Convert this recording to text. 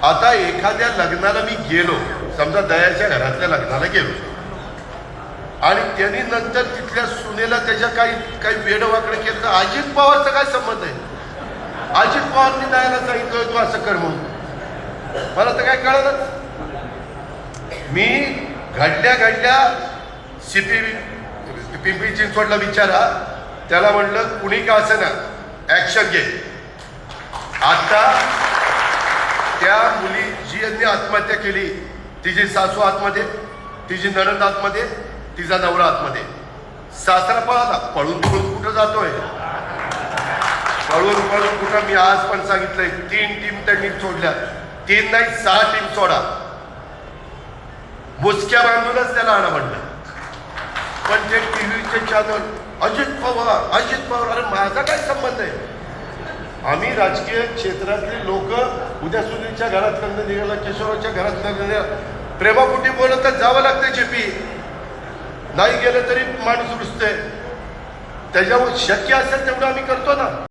आता एखाद्या लग्नाला मी गेलो, समजा दयाच्या घरातल्या लग्नाला गेलो आणि त्यांनी नंतर तिथल्या सुनेला त्याच्या काही वेडवाकडे केलं तर अजित पवारचा काय संबंध आहे? अजित पवारनी दयाला सांगितलं तू असं कर म्हणून, मला तर काय कळलं. मी घडल्या पिंपरी चिंचवडला विचारा, त्याला म्हणलं कुणी का असं ना ऍक्शन घे. आता त्या मुली जी यांनी आत्महत्या केली, तिची सासू आतमध्ये, तिची नणंद आतमध्ये, तिचा नवरा आतमध्ये, सासरा पळाला. पळून कुठं जातोय? पळून कुठं? मी आज पण सांगितलंय 3 टीम त्यांनी सोडल्या. 3 नाही 6 टीम सोडा, मुसक्या बांधूनच त्याला आणा म्हणलं. पण ते टीव्हीचे चॅनल अजित पवार, अरे माझा काय संबंध आहे? आम्ही राजकीय क्षेत्रातले लोक उद्या सुनीलच्या घरात लग्न निघालं, किशोराच्या घरात लग्न निघालं, प्रेमापोटी बोलत तर जावं लागतं. जेपी नाही गेलं तरी माणूस रुसते. त्याच्यावर शक्य असेल तेवढं आम्ही करतो ना.